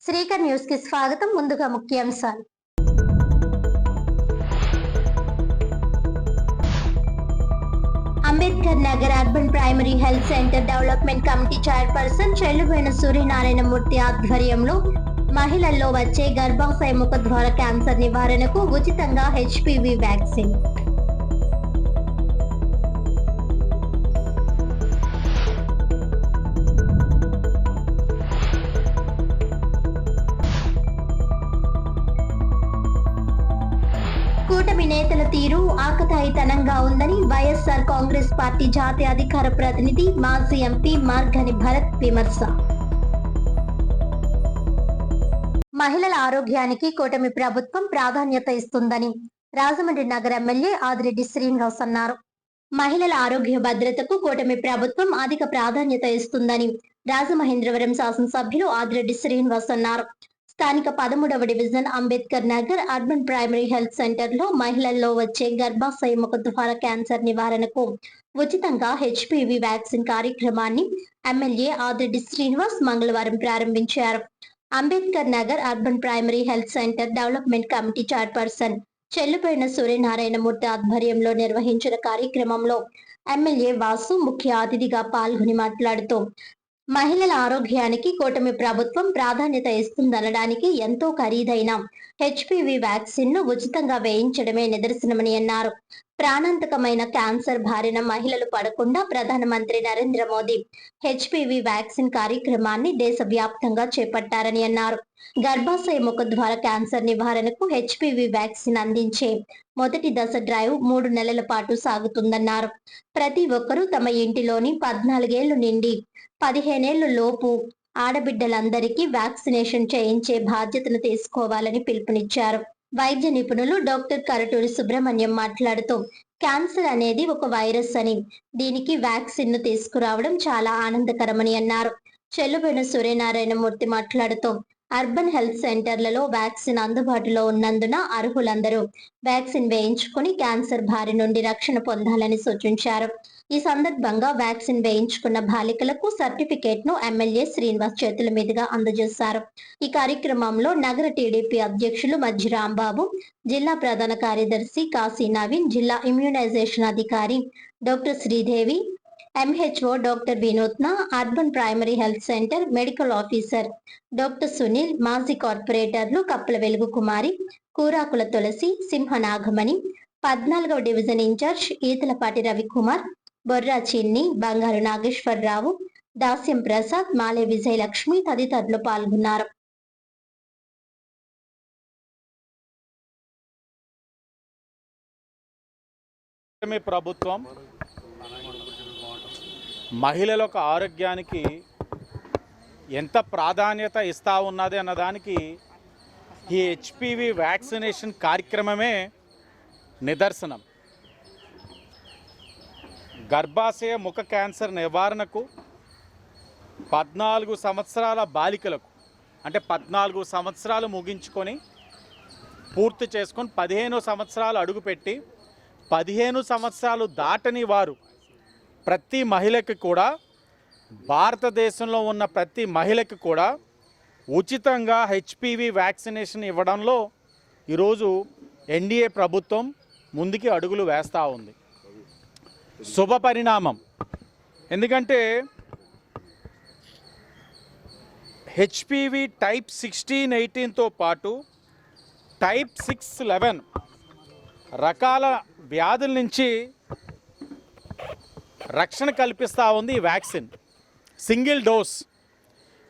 Srikar news కి స్వాగతం. ముందుగా ముఖ్యాంశాలు. Ambedkar Nagar urban primary health centre development committee chairperson Chelluboina Suryanarayana Murthy ఆధ్వర్యంలో మహిళల్లో వచ్చే గర్భాశయ ముఖద్వార క్యాన్సర్ నివారణకు ఉచితంగా హెచ్పివి వ్యాక్సిన్. కూటమి నేతల తీరు ఆకతాయితనంగా ఉందని వైఎస్ఆర్ కాంగ్రెస్ పార్టీ జాతీయ అధికార ప్రతినిధి మాజీ ఎంపీ మార్గని భరత్ విమర్శ. మహిళల ఆరోగ్యానికి కూటమి ప్రభుత్వం ప్రాధాన్యత ఇస్తుందని రాజమండ్రి నగర ఎమ్మెల్యే ఆదిరెడ్డి శ్రీనివాస్ అన్నారు. మహిళల ఆరోగ్య భద్రతకు కూటమి ప్రభుత్వం అధిక ప్రాధాన్యత ఇస్తుందని రాజమహేంద్రవరం శాసనసభ్యులు ఆదిరెడ్డి శ్రీనివాస్ అన్నారు. స్థానిక 13వ division Ambedkar Nagar urban primary health centre లో మహిళల్లో వచ్చే గర్భాశయ ముఖద్వార క్యాన్సర్ నివారణకు ఉచితంగా హెచ్పివి వ్యాక్సిన్ కార్యక్రమాన్ని ఎమ్మెల్యే ఆదిరెడ్డి శ్రీనివాస్ మంగళవారం ప్రారంభించారు. Ambedkar Nagar urban primary health centre development committee chairperson Chelluboina Suryanarayana Murthy ఆధ్వర్యంలో నిర్వహించిన కార్యక్రమంలో ఎమ్మెల్యే వాసు ముఖ్య అతిథిగా పాల్గొని మాట్లాడుతూ మహిళల ఆరోగ్యానికి కూటమి ప్రభుత్వం ప్రాధాన్యత ఇస్తుందనడానికి ఎంతో ఖరీదైన హెచ్పివి వ్యాక్సిన్ ను ఉచితంగా వేయించడమే నిదర్శనమని అన్నారు. ప్రాణాంతకమైన క్యాన్సర్ బారిన మహిళలు పడకుండా ప్రధానమంత్రి నరేంద్ర మోదీ హెచ్పివి వ్యాక్సిన్ కార్యక్రమాన్ని దేశవ్యాప్తంగా చేపట్టారని అన్నారు. గర్భాశయ ముఖద్వార క్యాన్సర్ నివారణకు హెచ్పివి వ్యాక్సిన్ అందించే మొదటి దశ డ్రైవ్ 3 నెలల పాటు సాగుతుందన్నారు. ప్రతి ఒక్కరూ తమ ఇంటిలోని 14 ఏళ్లు నుండి 15 ఏళ్ల లోపు ఆడబిడ్డలందరికీ వ్యాక్సినేషన్ చేయించే బాధ్యతను తీసుకోవాలని పిలుపునిచ్చారు. వైద్య నిపుణులు డాక్టర్ కరటూరి సుబ్రహ్మణ్యం మాట్లాడుతూ క్యాన్సర్ అనేది ఒక వైరస్ అని, దీనికి వ్యాక్సిన్ ను తీసుకురావడం చాలా ఆనందకరమని అన్నారు. చెల్లుబోయిన సూర్యనారాయణ మూర్తి మాట్లాడుతూ అర్బన్ హెల్త్ సెంటర్లలో వ్యాక్సిన్ అందుబాటులో ఉన్నందున అర్హులందరూ వ్యాక్సిన్ వేయించుకుని క్యాన్సర్ బారి నుండి రక్షణ పొందాలని సూచించారు. ఈ సందర్భంగా వ్యాక్సిన్ వేయించుకున్న బాలికలకు సర్టిఫికేట్ ను ఎమ్మెల్యే శ్రీనివాస్ చేతుల మీదుగా అందజేశారు. ఈ కార్యక్రమంలో నగర టీడీపీ అధ్యక్షులు మధ్య రాంబాబు, జిల్లా ప్రధాన కార్యదర్శి కాశీ నవీన్, జిల్లా ఇమ్యూనైజేషన్ అధికారి డాక్టర్ శ్రీదేవి, ఎంహెచ్ఓ డాక్టర్ వినూత్న, urban primary health centre medical officer doctor Sunil, మాజీ కార్పొరేటర్లు కప్పల వెలుగు కుమారి, కూరాకుల తులసి, సింహ నాగమణి, 14వ డివిజన్ ఇన్ఛార్జ్ ఈతలపాటి రవికుమార్, బొర్రా చిన్ని, బంగారు నాగేశ్వరరావు, దాస్యం ప్రసాద్, మాలే విజయలక్ష్మి తదితరులు పాల్గొన్నారు. ప్రభుత్వం మహిళల ఆరోగ్యానికి ఎంత ప్రాధాన్యత ఇస్తా ఉన్నది అన్నదానికి ఈ హెచ్పివి వ్యాక్సినేషన్ కార్యక్రమమే నిదర్శనం. గర్భాశయ ముఖ క్యాన్సర్ నివారణకు 14 సంవత్సరాల బాలికలకు, అంటే 14 సంవత్సరాలు ముగించుకొని పూర్తి చేసుకొని 15 సంవత్సరాలు అడుగుపెట్టి 15 సంవత్సరాలు దాటని వారు ప్రతి మహిళకి కూడా, భారతదేశంలో ఉన్న ప్రతి మహిళకి కూడా ఉచితంగా హెచ్పివి వ్యాక్సినేషన్ ఇవ్వడంలో ఈరోజు ఎన్డీఏ ప్రభుత్వం ముందుకి అడుగులు వేస్తూ ఉంది. శుభ పరిణామం. ఎందుకంటే హెచ్పివి టైప్ 16, 18తో పాటు టైప్ 6, 11 రకాల వ్యాధుల నుంచి రక్షణ కల్పిస్తూ ఉంది ఈ వ్యాక్సిన్. Single dose.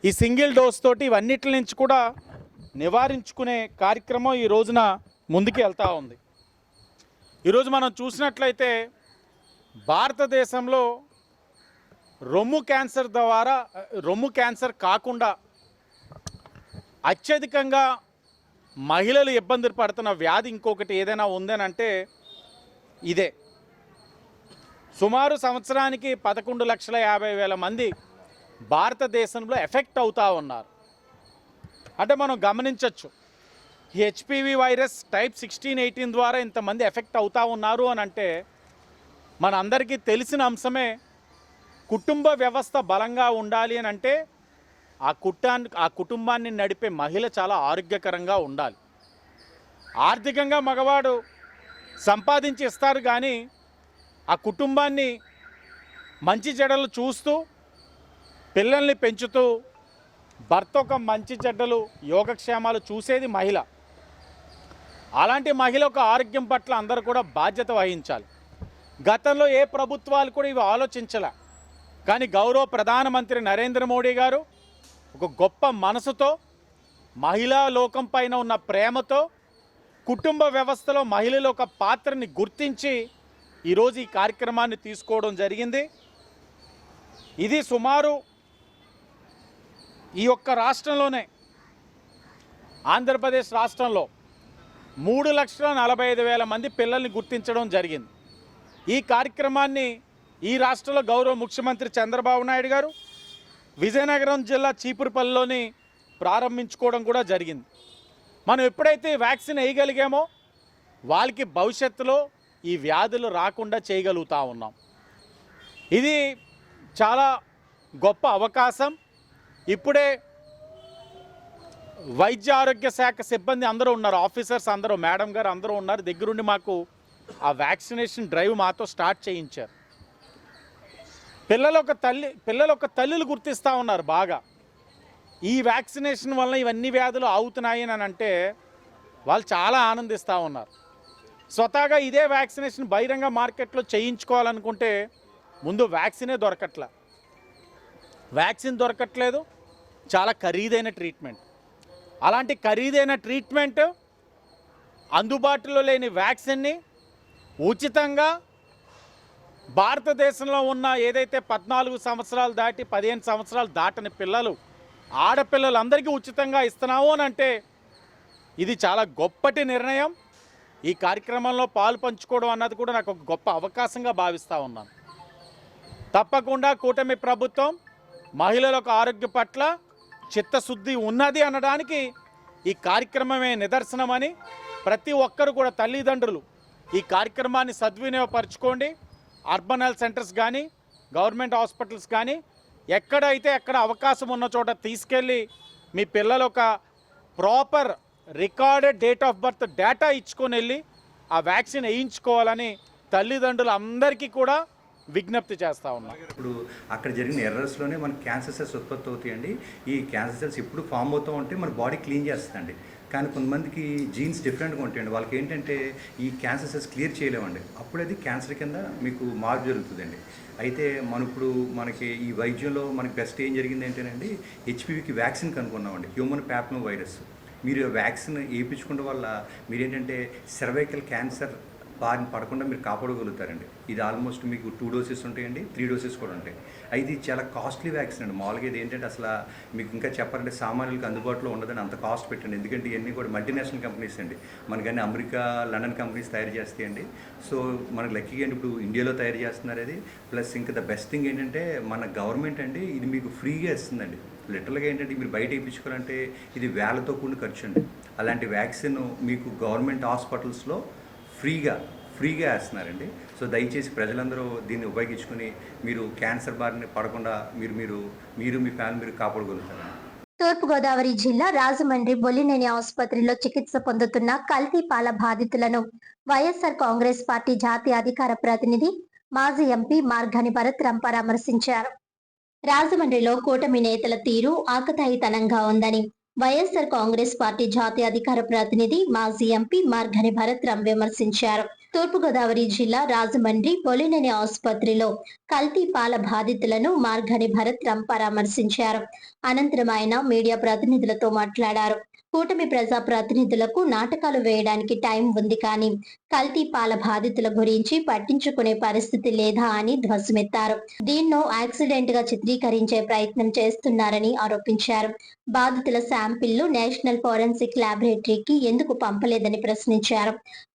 ఈ సింగిల్ డోస్ తోటి ఇవన్నిటి నుంచి కూడా నివారించుకునే కార్యక్రమం ఈ రోజున ముందుకు వెళ్తూ ఉంది. ఈరోజు మనం చూసినట్లయితే భారతదేశంలో రొమ్ము క్యాన్సర్ కాకుండా అత్యధికంగా మహిళలు ఇబ్బంది పడుతున్న వ్యాధి ఇంకొకటి ఏదైనా ఉందనంటే ఇదే. సుమారు సంవత్సరానికి 11,50,000 మంది భారతదేశంలో ఎఫెక్ట్ అవుతూ ఉన్నారు. అంటే మనం గమనించవచ్చు, ఈ హెచ్పివి వైరస్ టైప్ 16, 18 ద్వారా ఇంతమంది ఎఫెక్ట్ అవుతూ ఉన్నారు అని అంటే మనందరికీ తెలిసిన అంశమే. కుటుంబ వ్యవస్థ బలంగా ఉండాలి అని అంటే ఆ కుటుంబాన్ని నడిపే మహిళ చాలా ఆరోగ్యకరంగా ఉండాలి. ఆర్థికంగా మగవాడు సంపాదించి ఇస్తారు కానీ ఆ కుటుంబాన్ని మంచి చెడ్డలు చూస్తూ పిల్లల్ని పెంచుతూ భర్త ఒక మంచి చెడ్డలు యోగక్షేమాలు చూసేది మహిళ. అలాంటి మహిళ ఒక ఆరోగ్యం పట్ల అందరూ కూడా బాధ్యత వహించాలి. గతంలో ఏ ప్రభుత్వాలు కూడా ఇవి ఆలోచించలే. కానీ గౌరవ ప్రధానమంత్రి నరేంద్ర మోడీ గారు ఒక గొప్ప మనసుతో మహిళా లోకం పైన ఉన్న ప్రేమతో కుటుంబ వ్యవస్థలో మహిళల ఒక పాత్రని గుర్తించి ఈరోజు ఈ కార్యక్రమాన్ని తీసుకోవడం జరిగింది. ఇది సుమారు ఈ ఒక్క రాష్ట్రంలోనే ఆంధ్రప్రదేశ్ రాష్ట్రంలో 3,45,000 మంది పిల్లల్ని గుర్తించడం జరిగింది. ఈ కార్యక్రమాన్ని ఈ రాష్ట్రంలో గౌరవ ముఖ్యమంత్రి చంద్రబాబు నాయుడు గారు విజయనగరం జిల్లా చీపురుపల్లిలోని ప్రారంభించుకోవడం కూడా జరిగింది. మనం ఎప్పుడైతే వ్యాక్సిన్ వేయగలిగామో వాళ్ళకి భవిష్యత్తులో ఈ వ్యాధులు రాకుండా చేయగలుగుతా ఉన్నాం. ఇది చాలా గొప్ప అవకాశం. ఇప్పుడే వైద్య ఆరోగ్య శాఖ సిబ్బంది అందరూ ఉన్నారు, ఆఫీసర్స్ అందరూ, మేడం గారు అందరూ ఉన్నారు దగ్గరుండి మాకు ఆ వ్యాక్సినేషన్ డ్రైవ్ మాతో స్టార్ట్ చేయించారు. పిల్లలు ఒక తల్లులు గుర్తిస్తూ ఉన్నారు బాగా. ఈ వ్యాక్సినేషన్ వల్ల ఇవన్నీ వ్యాధులు ఆగుతున్నాయి అని అంటే వాళ్ళు చాలా ఆనందిస్తూ ఉన్నారు. స్వతహాగా ఇదే వ్యాక్సినేషన్ బహిరంగ మార్కెట్లో చేయించుకోవాలనుకుంటే ముందు వ్యాక్సినే వ్యాక్సిన్ దొరకట్లేదు. చాలా ఖరీదైన ట్రీట్మెంట్. అలాంటి ఖరీదైన ట్రీట్మెంట్, అందుబాటులో లేని వ్యాక్సిన్ని ఉచితంగా భారతదేశంలో ఉన్న ఏదైతే 14 సంవత్సరాలు దాటి 15 సంవత్సరాలు దాటని పిల్లలు, ఆడపిల్లలందరికీ ఉచితంగా ఇస్తున్నాము అని అంటే ఇది చాలా గొప్పటి నిర్ణయం. ఈ కార్యక్రమంలో పాలు పంచుకోవడం అన్నది కూడా నాకు ఒక గొప్ప అవకాశంగా భావిస్తూ ఉన్నాను. తప్పకుండా కూటమి ప్రభుత్వం మహిళలకు ఆరోగ్య పట్ల చిత్తశుద్ధి ఉన్నది అనడానికి ఈ కార్యక్రమమే నిదర్శనమని ప్రతి ఒక్కరు కూడా తల్లిదండ్రులు ఈ కార్యక్రమాన్ని సద్వినియోగపరచుకోండి. అర్బన్ హెల్త్ సెంటర్స్ కానీ గవర్నమెంట్ హాస్పిటల్స్ కానీ ఎక్కడ అవకాశం ఉన్న చోట తీసుకెళ్ళి మీ పిల్లలు ఒక proper recorded date of birth data ఇచ్చుకొని వెళ్ళి ఆ వ్యాక్సిన్ వేయించుకోవాలని తల్లిదండ్రులందరికీ కూడా విజ్ఞప్తి చేస్తూ ఉన్నాం. ఇప్పుడు అక్కడ జరిగిన ఎర్రర్స్లోనే మనకి క్యాన్సర్ సెల్స్ ఉత్పత్తి అవుతాయండి. ఈ క్యాన్సర్ సెల్స్ ఎప్పుడు ఫామ్ అవుతూ ఉంటే మన బాడీ క్లీన్ చేస్తుందండి. కానీ కొంతమందికి జీన్స్ డిఫరెంట్గా ఉంటాయండి. వాళ్ళకి ఏంటంటే ఈ క్యాన్సర్ సెల్స్ క్లియర్ చేయలేమండి. అప్పుడు అది క్యాన్సర్ కింద మీకు మార్పు జరుగుతుందండి. అయితే మనకి ఈ వైద్యంలో మనకి బెస్ట్ ఏం జరిగింది ఏంటంటే హెచ్పివికి వ్యాక్సిన్ కనుక్కున్నామండి, హ్యూమన్ ప్యాప్లో వైరస్. మీరు వ్యాక్సిన్ వేయించుకోవడం వల్ల మీరేంటంటే సర్వైకల్ క్యాన్సర్ బారిన పడకుండా మీరు కాపాడగలుగుతారండి. ఇది ఆల్మోస్ట్ మీకు 2 డోసెస్ ఉంటాయండి, 3 డోసెస్ కూడా ఉంటాయి. ఇది చాలా కాస్ట్లీ వ్యాక్సిన్ అండి. మామూలుగా ఇది ఏంటంటే అసలు మీకు ఇంకా చెప్పాలంటే సామాన్యులకు అందుబాటులో ఉండదని అంత కాస్ట్ పెట్టండి. ఎందుకంటే ఇవన్నీ కూడా మల్టీనేషనల్ కంపెనీస్ అండి. మనకన్నీ అమెరికా, లండన్ కంపెనీస్ తయారు చేస్తాయండి. సో మనకు లక్కీగా అండి ఇప్పుడు ఇండియాలో తయారు చేస్తున్నారు అది. ప్లస్ ఇంకా ద బెస్ట్ థింగ్ ఏంటంటే మన గవర్నమెంట్ అండి ఇది మీకు ఫ్రీగా ఇస్తుందండి. లిటరల్గా ఏంటంటే మీరు బయట వేయించుకోవాలంటే ఇది వేలతో కూడిన ఖర్చు అండి. అలాంటి వ్యాక్సిన్ మీకు గవర్నమెంట్ హాస్పిటల్స్లో ఫ్రీగా వేస్తున్నారండి. సో దయచేసి ప్రజలందరూ దీన్ని ఉపయోగించుకొని మీరు క్యాన్సర్ బారిన పడకుండా మీరు మీ ఫ్యామిలీ మీరు కాపాడగలుగుతారు. తూర్పుగోదావరి జిల్లా రాజమండ్రి బొల్లినేని ఆసుపత్రిలో చికిత్స పొందుతున్న కల్తీ పాల బాధితులను వైఎస్ఆర్ కాంగ్రెస్ పార్టీ జాతీయ అధికార ప్రతినిధి మాజీ ఎంపీ మార్గాని భరత్రాం పరామర్శించారు. రాజమండ్రిలో కూటమి నేతల తీరు ఆకతాయితనంగా ఉందని వైఎస్ఆర్ కాంగ్రెస్ పార్టీ జాతీయ అధికార ప్రతినిధి మాజీ ఎంపీ మార్గాని భరత్రాం విమర్శించారు. తూర్పుగోదావరి జిల్లా రాజమండ్రి బొలినేని ఆసుపత్రిలో కల్తీ పాల బాధితులను మార్గాని భరత్రాం పరామర్శించారు. అనంతరం ఆయన మీడియా ప్రతినిధులతో మాట్లాడారు. కూటమి ప్రజా ప్రతినిధులకు నాటకాలు వేయడానికి టైం ఉంది, కానీ కల్తీ పాల బాధితుల గురించి పట్టించుకునే పరిస్థితి లేదా అని ధ్వజమెత్తారు. దీన్నో యాక్సిడెంట్ గా చిత్రీకరించే ప్రయత్నం చేస్తున్నారని ఆరోపించారు. బాధితుల శాంపిళ్లు నేషనల్ ఫోరెన్సిక్ ల్యాబొరేటరీకి ఎందుకు పంపలేదని ప్రశ్నించారు.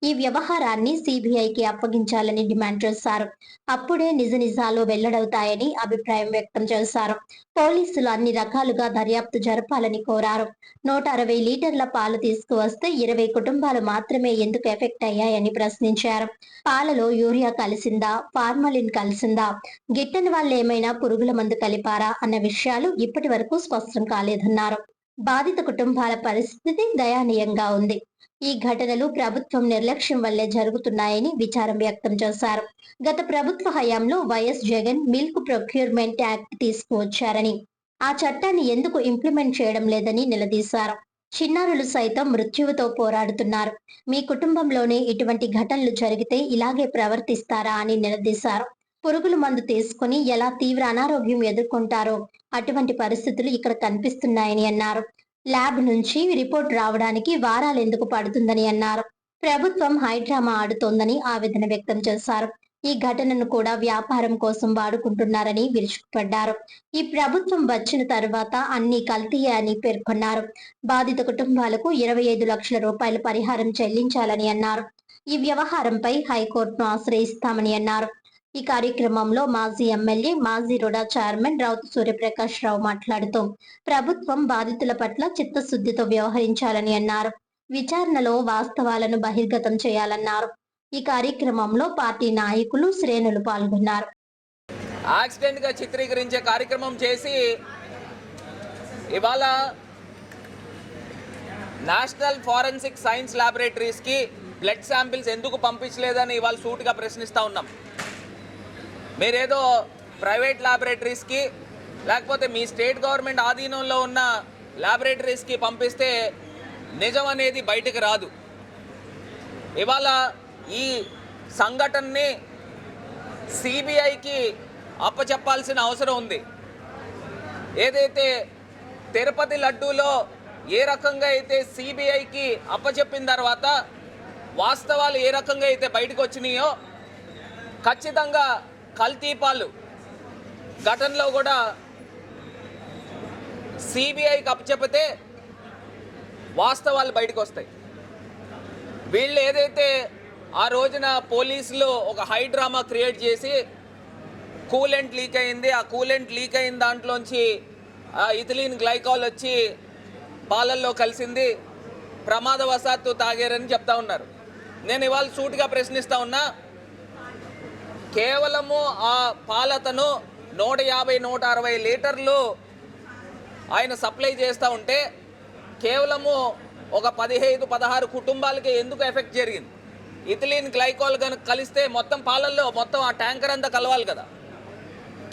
ఈ వ్యవహారాన్ని సిబిఐకి అప్పగించాలని డిమాండ్ చేశారు. అప్పుడే నిజాలు వెల్లడవుతాయని అభిప్రాయం వ్యక్తం చేశారు. పోలీసులు అన్ని రకాలుగా దర్యాప్తు జరపాలని కోరారు. 160 లీటర్ల పాలు తీసుకువస్తే 20 కుటుంబాలు మాత్రమే ఎందుకు ఎఫెక్ట్ అయ్యాయని జరిగాయని ప్రశ్నించారు. పాలలో యూరియా కలిసిందా, ఫార్మలిన్ కలిసిందా, గిట్టని వాళ్ళు ఏమైనా పురుగుల మందు కలిపారా అన్న విషయాలు ఇప్పటి వరకు స్పష్టం కాలేదన్నారు. బాధిత కుటుంబాల పరిస్థితి దయనీయంగా ఉంది. ఈ ఘటనలు ప్రభుత్వం నిర్లక్ష్యం వల్లే జరుగుతున్నాయని విచారం వ్యక్తం చేశారు. గత ప్రభుత్వ హయాంలో YS Jagan milk procurement act తీసుకువచ్చారని, ఆ చట్టాన్ని ఎందుకు ఇంప్లిమెంట్ చేయడం లేదని నిలదీశారు. చిన్నారులు సైతం మృత్యువుతో పోరాడుతున్నారు. మీ కుటుంబంలోనే ఇటువంటి ఘటనలు జరిగితే ఇలాగే ప్రవర్తిస్తారా అని నిలదీశారు. పురుగుల మందు తీసుకుని ఎలా తీవ్ర అనారోగ్యం ఎదుర్కొంటారో అటువంటి పరిస్థితులు ఇక్కడ కనిపిస్తున్నాయని అన్నారు. ల్యాబ్ నుంచి రిపోర్ట్ రావడానికి వారాలెందుకు పడుతుందని అన్నారు. ప్రభుత్వం హైడ్రామా ఆడుతోందని ఆవేదన వ్యక్తం చేశారు. ఈ ఘటనను కూడా వ్యాపారం కోసం వాడుకుంటున్నారని విరుచుకుపడ్డారు. ఈ ప్రభుత్వం వచ్చిన తర్వాత అన్ని కల్తీయే అని పేర్కొన్నారు. బాధిత కుటుంబాలకు 25 లక్షల రూపాయల పరిహారం చెల్లించాలని అన్నారు. ఈ వ్యవహారంపై హైకోర్టును ఆశ్రయిస్తామని అన్నారు. ఈ కార్యక్రమంలో మాజీ ఎమ్మెల్యే, మాజీ రుడా చైర్మన్ రౌతు సూర్యప్రకాష్ రావు మాట్లాడుతూ ప్రభుత్వం బాధితుల పట్ల చిత్తశుద్ధితో వ్యవహరించాలని అన్నారు. విచారణలో వాస్తవాలను బహిర్గతం చేయాలన్నారు. ఈ కార్యక్రమంలో పార్టీ నాయకులు, శ్రేణులు పాల్గొన్నారు. యాక్సిడెంట్ గా చిత్రీకరించే కార్యక్రమం చేసి ఇవాళ నేషనల్ ఫారెన్సిక్ సైన్స్ ల్యాబొరేటరీస్ కి బ్లడ్ శాంపిల్స్ ఎందుకు పంపించలేదని ఇవాళ సూటిగా ప్రశ్నిస్తా ఉన్నాం. మీరేదో ప్రైవేట్ ల్యాబొరేటరీస్కి లేకపోతే మీ స్టేట్ గవర్నమెంట్ ఆధీనంలో ఉన్న ల్యాబొరేటరీస్కి పంపిస్తే నిజం అనేది బయటకు రాదు. ఇవాళ ఈ సంఘటనని సిబిఐకి అప్పచెప్పాల్సిన అవసరం ఉంది. ఏదైతే తిరుపతి లడ్డూలో ఏ రకంగా అయితే సిబిఐకి అప్పచెప్పిన తర్వాత వాస్తవాలు ఏ రకంగా అయితే బయటకు వచ్చినాయో ఖచ్చితంగా కల్తీపాలు ఘటనలో కూడా సిబిఐకి అప్పచెప్పితే వాస్తవాలు బయటకు వస్తాయి. వీళ్ళు ఏదైతే ఆ రోజున పోలీసులు ఒక హై డ్రామా క్రియేట్ చేసి కూలెంట్ లీక్ అయింది, ఆ కూలెంట్ లీక్ అయిన దాంట్లోంచి ఇథిలీన్ గ్లైకాల్ వచ్చి పాలల్లో కలిసింది, ప్రమాదవశాత్తు తాగారని చెప్తా ఉన్నారు. నేను ఇవాళ సూటిగా ప్రశ్నిస్తా ఉన్నా, కేవలము ఆ పాలతను 150-160 లీటర్లు ఆయన సప్లై చేస్తూ ఉంటే కేవలము ఒక 15-16 కుటుంబాలకి ఎందుకు ఎఫెక్ట్ జరిగింది? ఇథిలీన్ గ్లైకాల్ కనుక కలిస్తే మొత్తం పాలల్లో మొత్తం ఆ ట్యాంకర్ అంతా కలవాలి కదా.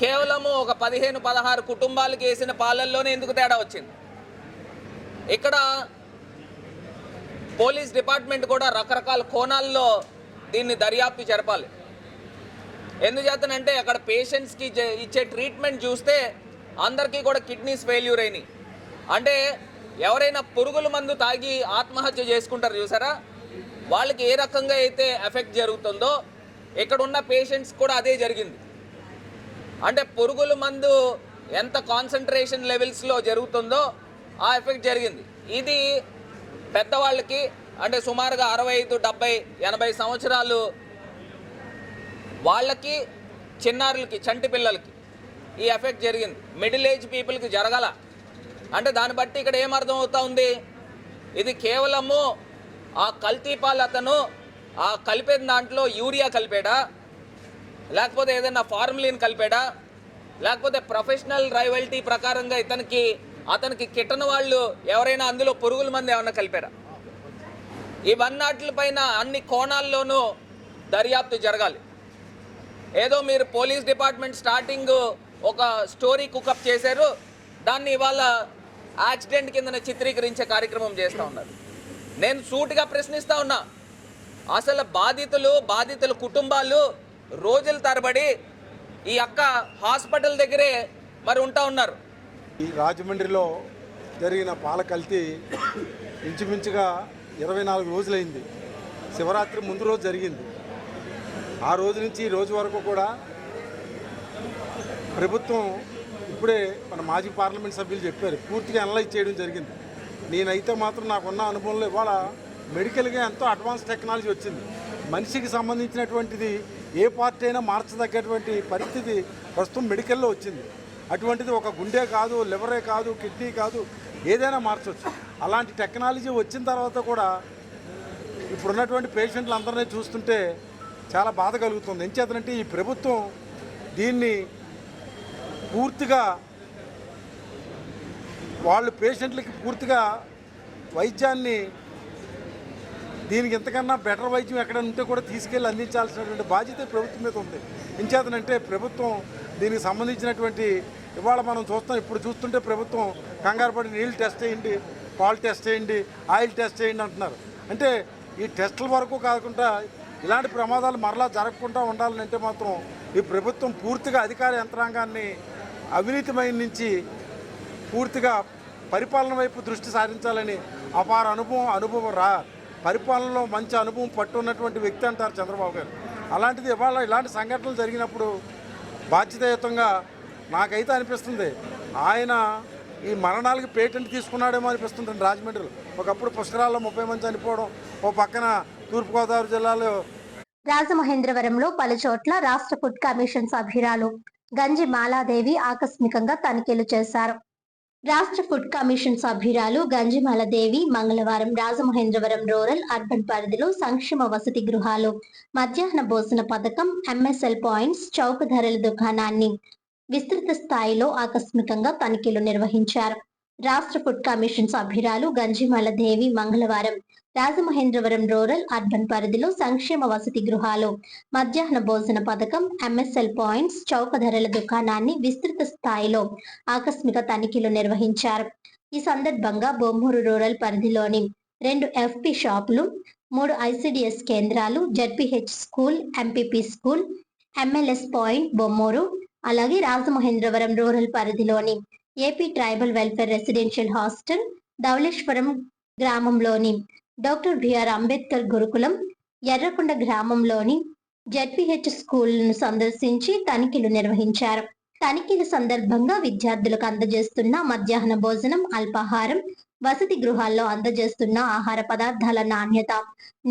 కేవలము ఒక 15-16 కుటుంబాలకి వేసిన పాలల్లోనే ఎందుకు తేడా వచ్చింది? ఇక్కడ పోలీస్ డిపార్ట్మెంట్ కూడా రకరకాల కోణాల్లో దీన్ని దర్యాప్తు జరపాలి. ఎందుచేతనంటే అక్కడ పేషెంట్స్కి ఇచ్చే ట్రీట్మెంట్ చూస్తే అందరికీ కూడా కిడ్నీస్ ఫెయిల్యూర్ అయినాయి. అంటే ఎవరైనా పురుగుల మందు తాగి ఆత్మహత్య చేసుకుంటారు చూసారా, వాళ్ళకి ఏ రకంగా అయితే ఎఫెక్ట్ జరుగుతుందో ఇక్కడ ఉన్న పేషెంట్స్ కూడా అదే జరిగింది. అంటే పురుగుల మందు ఎంత కాన్సన్ట్రేషన్ లెవెల్స్లో జరుగుతుందో ఆ ఎఫెక్ట్ జరిగింది. ఇది పెద్దవాళ్ళకి అంటే సుమారుగా 65, 70, 80 సంవత్సరాలు వాళ్ళకి, చిన్నారులకి, చంటి పిల్లలకి ఈ ఎఫెక్ట్ జరిగింది. మిడిల్ ఏజ్ పీపుల్కి జరగల. అంటే దాన్ని బట్టి ఇక్కడ ఏమర్థం అవుతా ఉంది, ఇది కేవలము ఆ కల్తీపాలు అతను ఆ కలిపిన దాంట్లో యూరియా కలిపాడా, లేకపోతే ఏదైనా ఫార్ములిన్ కలిపాడా, లేకపోతే ప్రొఫెషనల్ రైవల్టీ ప్రకారంగా అతనికి కిట్టని వాళ్ళు ఎవరైనా అందులో పురుగుల మంది ఏమన్నా కలిపారా? ఇవన్నిటిపైన అన్ని కోణాల్లోనూ దర్యాప్తు జరగాలి. ఏదో మీరు పోలీస్ డిపార్ట్మెంట్ స్టార్టింగ్ ఒక స్టోరీ కుకప్ చేశారు, దాన్ని ఇవాళ యాక్సిడెంట్ కింద చిత్రీకరించే కార్యక్రమం చేస్తూ ఉన్నారు. నేను సూటిగా ప్రశ్నిస్తూ ఉన్నా, అసలు బాధితుల కుటుంబాలు రోజుల తరబడి ఈ అక్క హాస్పిటల్ దగ్గరే మరి ఉంటా ఉన్నారు. ఈ రాజమండ్రిలో జరిగిన పాల కల్తీ ఇంచుమించుగా 24 రోజులైంది. శివరాత్రి ముందు రోజు జరిగింది. ఆ రోజు నుంచి ఈ రోజు వరకు కూడా ప్రభుత్వం ఇప్పుడే మన మాజీ పార్లమెంట్ సభ్యులు చెప్పారు, పూర్తిగా అనలైజ్ చేయడం జరిగింది. నేనైతే మాత్రం నాకున్న అనుభవంలో ఇవాళ మెడికల్గా ఎంతో అడ్వాన్స్ టెక్నాలజీ వచ్చింది. మనిషికి సంబంధించినటువంటిది ఏ పార్ట్ అయినా మార్చదగ్గటువంటి పరిస్థితి ప్రస్తుతం మెడికల్లో వచ్చింది. అటువంటిది ఒక గుండె కాదు, లివరే కాదు, కిడ్నీ కాదు, ఏదైనా మార్చవచ్చు. అలాంటి టెక్నాలజీ వచ్చిన తర్వాత కూడా ఇప్పుడున్నటువంటి పేషెంట్లు అందరినీ చూస్తుంటే చాలా బాధ కలుగుతుంది. ఏం చేతనంటే ఈ ప్రభుత్వం దీన్ని పూర్తిగా వాళ్ళు పేషెంట్లకి పూర్తిగా వైద్యాన్ని దీనికి ఇంతకన్నా బెటర్ వైద్యం ఎక్కడ ఉంటే కూడా తీసుకెళ్ళి అందించాల్సినటువంటి బాధ్యత ప్రభుత్వం మీద ఉంది. ఎంచేతనంటే ప్రభుత్వం దీనికి సంబంధించినటువంటి ఇవాళ మనం చూస్తాం, ఇప్పుడు చూస్తుంటే ప్రభుత్వం కంగారు పడి నీళ్ళు టెస్ట్ చేయండి, పాలు టెస్ట్ చేయండి, ఆయిల్ టెస్ట్ చేయండి అంటున్నారు. అంటే ఈ టెస్టుల వరకు కాకుండా ఇలాంటి ప్రమాదాలు మరలా జరగకుండా ఉండాలని అంటే మాత్రం ఈ ప్రభుత్వం పూర్తిగా అధికార యంత్రాంగాన్ని అవినీతిమైన నుంచి పూర్తిగా పరిపాలన వైపు దృష్టి సారించాలని అపార అనుభవం పరిపాలనలో మంచి అనుభవం పట్టున్నటువంటి వ్యక్తి అంటారు చంద్రబాబు గారు. అలాంటిది ఇవాళ ఇలాంటి సంఘటనలు జరిగినప్పుడు బాధ్యతాయుతంగా నాకైతే అనిపిస్తుంది ఆయన ఈ మరణాలకి పేటెంట్ తీసుకున్నాడేమో అనిపిస్తుంది. రాజమండ్రిలో ఒకప్పుడు పుష్కరాల్లో 30 మంది చనిపోవడం, ఓ పక్కన తూర్పుగోదావరి జిల్లాలో రాజమహేంద్రవరంలో పలు చోట్ల రాష్ట్ర ఫుడ్ కమిషన్ సభ్యురాలు గంజి మాలాదేవి ఆకస్మికంగా తనిఖీలు చేశారు. రాష్ట్ర ఫుడ్ కమిషన్ సభ్యురాలు గంజిమాలదేవి మంగళవారం రాజమహేంద్రవరం రూరల్ అర్బన్ పరిధిలో సంక్షేమ వసతి గృహాలు, మధ్యాహ్న భోజన పథకం, ఎంఎస్ఎల్ పాయింట్స్, చౌక ధరల దుకాణాన్ని విస్తృత స్థాయిలో ఆకస్మికంగా తనిఖీలు నిర్వహించారు. రాష్ట్ర ఫుడ్ కమిషన్ సభ్యురాలు గంజిమాలదేవి మంగళవారం రాజమహేంద్రవరం రూరల్ అర్బన్ పరిధిలో సంక్షేమ వసతి గృహాలు, మధ్యాహ్న భోజన పథకం, ఎంఎస్ఎల్ పాయింట్స్, చౌక ధరల దుకాణాన్ని విస్తృత స్థాయిలో ఆకస్మిక తనిఖీలు నిర్వహించారు. ఈ సందర్భంగా బొమ్మూరు రూరల్ పరిధిలోని 2 ఎఫ్పి షాపులు, 3 ఐసిడిఎస్ కేంద్రాలు, ZPH school, MPP school, MLS point Bommuru, అలాగే రాజమహేంద్రవరం రూరల్ పరిధిలోని AP tribal welfare residential hostel, Dowleswaram గ్రామంలోని డాక్టర్ బిఆర్ అంబేద్కర్ గురుకులం, ఎర్రకొండ గ్రామంలోని జెడ్పీహెచ్ స్కూల్ను సందర్శించి తనిఖీలు నిర్వహించారు. తనిఖీల సందర్భంగా విద్యార్థులకు అందజేస్తున్న మధ్యాహ్న భోజనం, అల్పాహారం, వసతి గృహాల్లో అందజేస్తున్న ఆహార పదార్థాల నాణ్యత,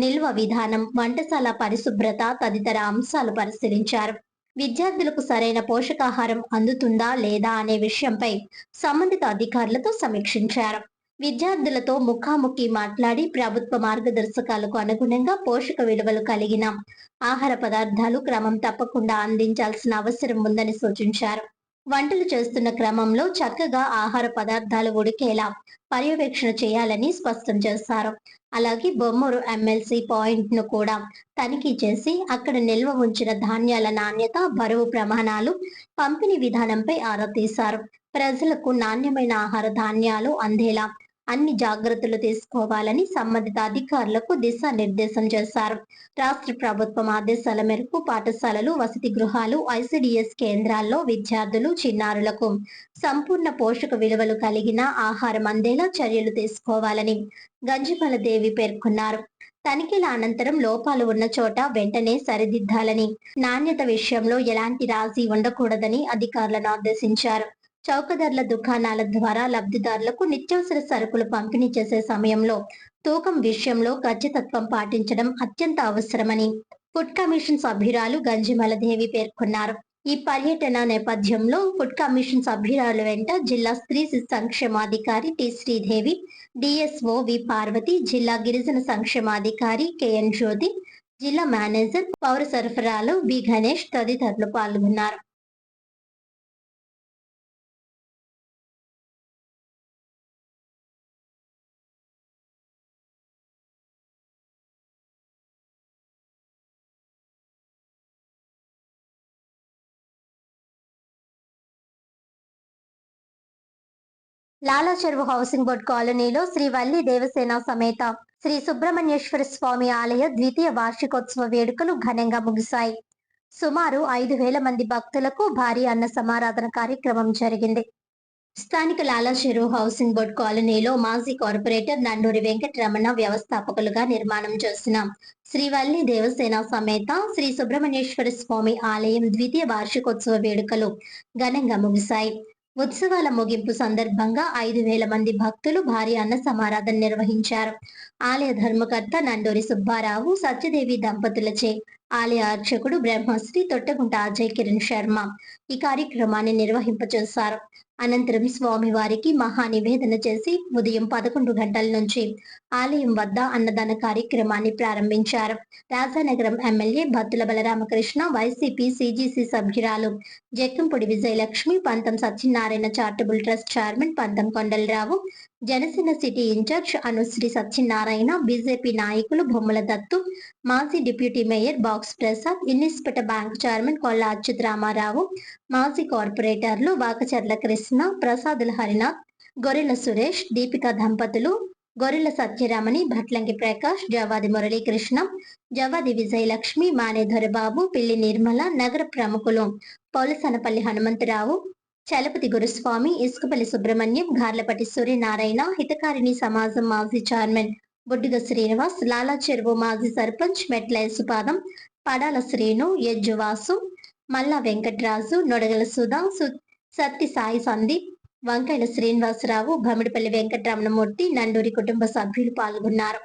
నిల్వ విధానం, వంటశాల పరిశుభ్రత తదితర అంశాలు పరిశీలించారు. విద్యార్థులకు సరైన పోషకాహారం అందుతుందా లేదా అనే విషయంపై సంబంధిత అధికారులతో సమీక్షించారు. విద్యార్థులతో ముఖాముఖి మాట్లాడి ప్రభుత్వ మార్గదర్శకాలకు అనుగుణంగా పోషక విలువలు కలిగిన ఆహార పదార్థాలు క్రమం తప్పకుండా అందించాల్సిన అవసరం ఉందని సూచించారు. వంటలు చేస్తున్న క్రమంలో చక్కగా ఆహార పదార్థాలు ఉడికేలా పర్యవేక్షణ చేయాలని స్పష్టం చేశారు. అలాగే బొమ్మూరు ఎమ్మెల్సీ పాయింట్ ను కూడా తనిఖీ చేసి అక్కడ నిల్వ ఉంచిన ధాన్యాల నాణ్యత, బరువు ప్రమాణాలు, పంపిణీ విధానంపై ఆరా తీశారు. ప్రజలకు నాణ్యమైన ఆహార ధాన్యాలు అందేలా అన్ని జాగ్రత్తలు తీసుకోవాలని సంబంధిత అధికారులకు దిశానిర్దేశం చేశారు. రాష్ట్ర ప్రభుత్వం ఆదేశాల మేరకు పాఠశాలలు, వసతి గృహాలు, ఐసిడిఎస్ కేంద్రాల్లో విద్యార్థులు, చిన్నారులకు సంపూర్ణ పోషక విలువలు కలిగిన ఆహారం అందేలా చర్యలు తీసుకోవాలని గంజిమలదేవి పేర్కొన్నారు. తనిఖీల అనంతరం లోపాలు ఉన్న చోట వెంటనే సరిదిద్దాలని, నాణ్యత విషయంలో ఎలాంటి రాజీ ఉండకూడదని అధికారులను ఆదేశించారు. చౌక ధరల దుకాణాల ద్వారా లబ్ధిదారులకు నిత్యావసర సరుకులు పంపిణీ చేసే సమయంలో తూకం విషయంలో ఖచ్చితత్వం పాటించడం అత్యంత అవసరమని ఫుడ్ కమిషన్ సభ్యురాలు గంజిమలదేవి పేర్కొన్నారు. ఈ పర్యటన నేపథ్యంలో ఫుడ్ కమిషన్ సభ్యురాలు వెంట జిల్లా స్త్రీ శిశు సంక్షేమాధికారి టి శ్రీదేవి, డిఎస్ఓ వి పార్వతి, జిల్లా గిరిజన సంక్షేమాధికారి కెఎన్ జ్యోతి, జిల్లా మేనేజర్ పౌర సరఫరాలు బి గణేష్ తదితరులు పాల్గొన్నారు. లాలా చెరువు హౌసింగ్ బోర్డ్ కాలనీలో శ్రీ వల్లి దేవసేన సమేత శ్రీ సుబ్రహ్మణ్యేశ్వర స్వామి ఆలయ ద్వితీయ వార్షికోత్సవ వేడుకలు ఘనంగా ముగిశాయి. సుమారు 5,000 మంది భక్తులకు భారీ అన్న సమారాధన కార్యక్రమం జరిగింది. స్థానిక లాలా చెరువు హౌసింగ్ బోర్డ్ కాలనీలో మాజీ కార్పొరేటర్ నండూరి వెంకటరమణ వ్యవస్థాపకులుగా నిర్మాణం చేసిన శ్రీ వల్లి దేవసేన సమేత శ్రీ సుబ్రహ్మణ్యేశ్వర స్వామి ఆలయం ద్వితీయ వార్షికోత్సవ వేడుకలు ఘనంగా ముగిశాయి. ఉత్సవాల ముగింపు సందర్భంగా 5,000 మంది భక్తులు భారీ అన్న సమారాధన నిర్వహించారు. ఆలయ ధర్మకర్త నండూరి సుబ్బారావు, సత్యదేవి దంపతులచే ఆలయ అర్చకుడు బ్రహ్మశ్రీ తొట్టగుంట అజయ్ కిరణ్ శర్మ ఈ కార్యక్రమాన్ని నిర్వహింపచేశారు. అనంతరం స్వామివారికి మహా నివేదన చేసి ఉదయం 11 గంటల నుంచి ఆలయం వద్ద అన్నదాన కార్యక్రమాన్ని ప్రారంభించారు. Rajanagaram MLA Battula Balaramakrishna, YCP CGC సభ్యురాలు Jakkampudi Vijayalakshmi, Pantham Satyanarayana charitable trust chairman Pantham Kondalarao, Janasena city incharge Anusri Satyanarayana, BJP నాయకులు బొమ్మల దత్తు, మాజీ deputy mayor box Prasad, Innispeta bank chairman Kolla Achyut Ramarao, మాజీ కార్పొరేటర్లు వాకచర్ల కృష్ణ, ప్రసాదుల హరినాథ్, గొర్రెల సురేష్, దీపిక దంపతులు, గొర్రెల సత్యరామని, భట్లంకి ప్రకాష్, జవాది మురళీకృష్ణ, జవాది విజయలక్ష్మి, మానే దొరబాబు, పిల్లి నిర్మల, నగర ప్రముఖులు పౌలసనపల్లి హనుమంతరావు, చలపతి గురుస్వామి, ఇసుకపల్లి సుబ్రహ్మణ్యం, గార్లపట్టి సూర్యనారాయణ, హితకారిణి సమాజం మాజీ చైర్మన్ బొడ్డుగ శ్రీనివాస్, లాలా చెరువు మాజీ సర్పంచ్ మెట్ల యసుపాదం, పడాల శ్రీను, యజ్జువాసు, మల్లా వెంకట్రాజు, నొడగల సుధా, సత్తి సాయి సందీప్, వంకాయల శ్రీనివాసరావు, భమిడిపల్లి వెంకటరమణమూర్తి, నండూరి కుటుంబ సభ్యులు పాల్గొన్నారు.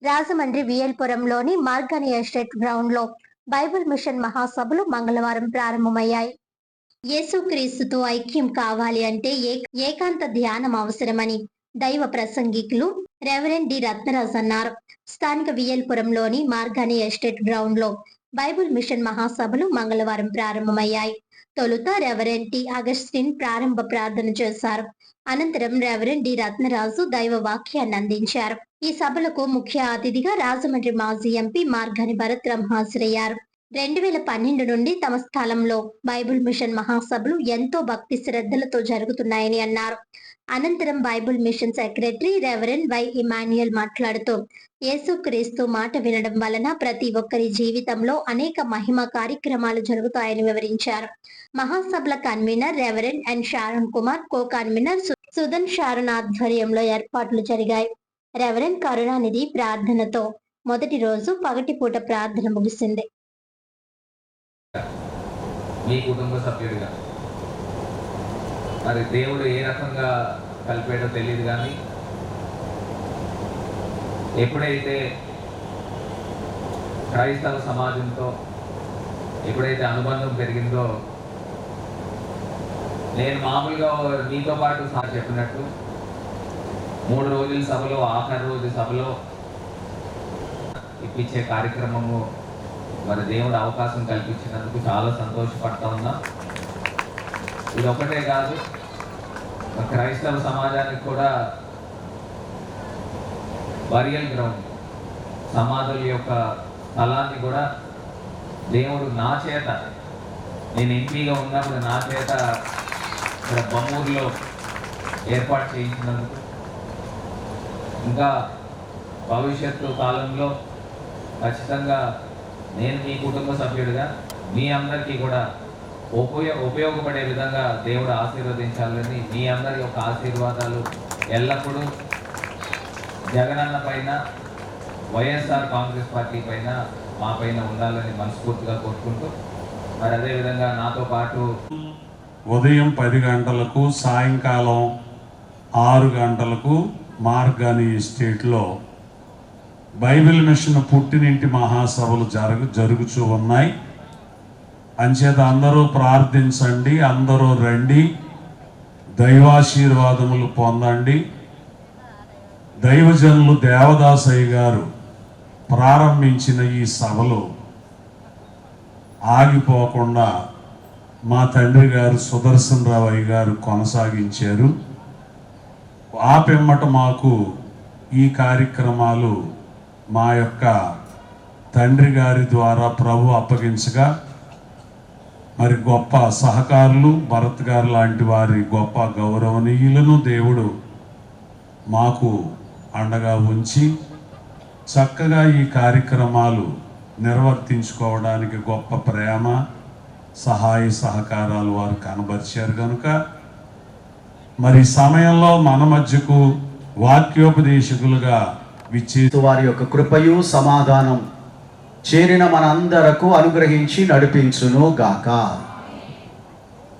రాజమండ్రి విఎల్పురంలోని మార్గాని ఎస్టేట్ గ్రౌండ్ లో బైబిల్ మిషన్ మహాసభలు మంగళవారం ప్రారంభమయ్యాయి. యేసుక్రీస్తుతో ఐక్యం కావాలి అంటే ఏకాంత ధ్యానం అవసరమని దైవ ప్రసంగికులు రెవరెండ్ డి రత్నరాజ్ అన్నారు. స్థానిక విఎల్పురంలోని మార్గాని ఎస్టేట్ గ్రౌండ్ లో బైబిల్ మిషన్ మహాసభలు మంగళవారం ప్రారంభమయ్యాయి. తొలుత రెవరెండ్ టి అగస్టిన్ ప్రారంభ ప్రార్థన చేశారు. అనంతరం రెవరెండ్ డి రత్నరాజు దైవ వాక్యాన్ని అందించారు. ఈ సభలకు ముఖ్య అతిథిగా రాజమండ్రి మాజీ ఎంపీ మార్గాని భరత్రాం హాజరయ్యారు. 2012 నుండి తమ స్థలంలో బైబిల్ మిషన్ మహాసభలు ఎంతో భక్తి శ్రద్ధలతో జరుగుతున్నాయని అన్నారు. అనంతరం Bible mission secretary reverend Y Emmanuel మాట్లాడుతూ యేసుక్రీస్తు మాట వినడం వలన ప్రతి ఒక్కరి జీవితంలో అనేక మహిమ కార్యక్రమాలు జరుగుతాయని వివరించారు. మహాసభల convener reverend N Sharon Kumar, co convener Sudhan Sharon ఆధ్వర్యంలో ఏర్పాట్లు జరిగాయి. రెవరెండ్ కరుణానిధి ప్రార్థనతో మొదటి రోజు పగటిపూట ప్రార్థన ముగిసింది. మీ కుటుంబ సభ్యుడిగా మరి దేవుడు ఏ రకంగా కలిపాడో తెలియదు, కానీ ఎప్పుడైతే క్రైస్తవ సమాజంతో ఎప్పుడైతే అనుబంధం పెరిగిందో, నేను మామూలుగా మీతో పాటు సార్ చెప్పినట్టు 3 రోజుల సభలో ఆఖరి రోజు సభలో ఇప్పించే కార్యక్రమము మరి దేవుడు అవకాశం కల్పించినందుకు చాలా సంతోషపడతా ఉన్నా. ఇది ఒకటే కాదు, క్రైస్తవ సమాజానికి కూడా బరియల్ గ్రౌండ్, సమాధుల యొక్క స్థలాన్ని కూడా దేవుడు నా చేత, నేను ఎంపీగా ఉన్నప్పుడు నా చేత ఇక్కడ బొమ్మూరులో ఏర్పాటు చేయించినందుకు, ఇంకా భవిష్యత్తు కాలంలో ఖచ్చితంగా నేను మీ కుటుంబ సభ్యుడిగా మీ అందరికీ కూడా ఉపయోగపడే విధంగా దేవుడు ఆశీర్వదించాలని, మీ అందరి యొక్క ఆశీర్వాదాలు ఎల్లప్పుడూ జగనన్న పైన, వైఎస్ఆర్ కాంగ్రెస్ పార్టీ పైన, మా పైన ఉండాలని మనస్ఫూర్తిగా కోరుకుంటూ, మరి అదేవిధంగా నాతో పాటు ఉదయం 10 గంటలకు సాయంకాలం 6 గంటలకు మార్గాని ఎస్టేట్లో బైబిల్ మిషన్ పుట్టినింటి మహాసభలు జరుగుతూ ఉన్నాయి. అంచేత అందరూ ప్రార్థించండి, అందరూ రండి, దైవాశీర్వాదములు పొందండి. దైవజనులు దేవదాసయ్య గారు ప్రారంభించిన ఈ సభలు ఆగిపోకుండా మా తండ్రి గారు సుదర్శన్ రావయ్య గారు కొనసాగించారు. ఆ పిమ్మట మాకు ఈ కార్యక్రమాలు మా యొక్క తండ్రి గారి ద్వారా ప్రభు అప్పగించగా, మరి గొప్ప సహకారులు భరత్ గారు లాంటి వారి గొప్ప గౌరవనీయులను దేవుడు మాకు అండగా ఉంచి చక్కగా ఈ కార్యక్రమాలు నిర్వర్తించుకోవడానికి గొప్ప ప్రేమ, సహాయ సహకారాలు వారు కనబరిచారు కనుక మరి సమయంలో మన మధ్యకు వాక్యోపదేశకులుగా వారి యొక్క కృపయు సమాధానం చేరిన మనందరకు అనుగ్రహించి నడిపించును గాక.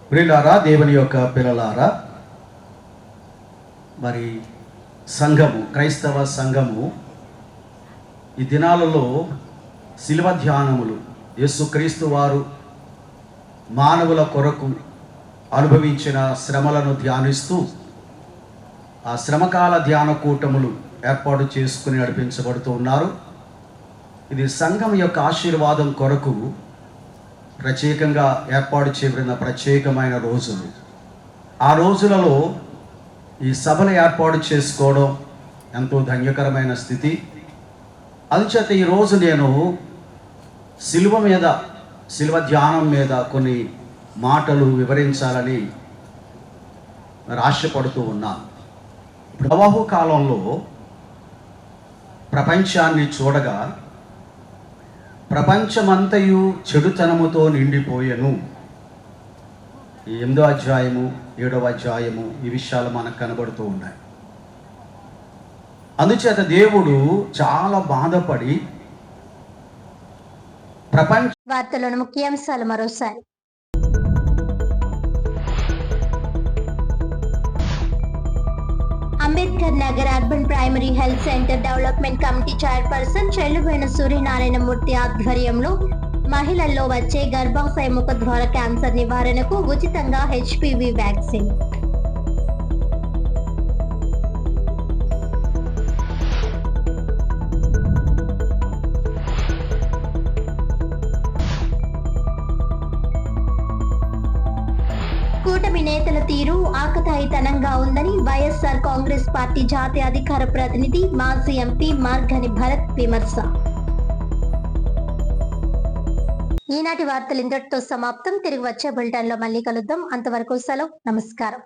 ప్రియులారా, దేవుని యొక్క పిల్లలారా, మరి సంఘము, క్రైస్తవ సంఘము ఈ దినాలలో శిలువ ధ్యానములు, యేసుక్రీస్తు వారు మానవుల కొరకు అనుభవించిన శ్రమలను ధ్యానిస్తూ ఆ శ్రమకాల ధ్యాన కూటములు ఏర్పాటు చేసుకుని నడిపించబడుతూ ఉన్నారు. ఇది సంఘం యొక్క ఆశీర్వాదం కొరకు ప్రత్యేకంగా ఏర్పాటు చేయబడిన ప్రత్యేకమైన రోజులు. ఆ రోజులలో ఈ సభలు ఏర్పాటు చేసుకోవడం ఎంతో ధన్యకరమైన స్థితి. అందుచేత ఈరోజు నేను శిలువ ధ్యానం మీద కొన్ని మాటలు వివరించాలని ఆశపడుతూ ఉన్నాను. ప్రవాహ కాలంలో ప్రపంచాన్ని చూడగా ప్రపంచమంతయు చెడుతనముతో నిండిపోయెను. 8వ అధ్యాయము 7వ అధ్యాయము ఈ విషయాలు మనకు కనబడుతూ ఉన్నాయి. అందుచేత దేవుడు చాలా బాధపడి వార్తలోని ముఖ్యాంశాలు మరోసారి. Ambedkar Nagar urban primary health centre development committee chairperson Chelluboina Suryanarayanamurthy ఆధ్వర్యంలో మహిళల్లో వచ్చే గర్భాశయ ముఖద్వార క్యాన్సర్ నివారణకు ఉచితంగా HPV వ్యాక్సిన్. కూటమి నేతల తీరు ఆకతాయితనంగా ఉందని వైఎస్ఆర్ కాంగ్రెస్ పార్టీ జాతీయ అధికార ప్రతినిధి మాజీ ఎంపీ మార్గని భరత్ విమర్శ. ఈనాటి వార్తలు ఇంతటితో సమాప్తం. తిరిగి వచ్చే బులెటిన్లో మళ్ళీ కలుద్దాం. అంతవరకు సెలవు. నమస్కారం.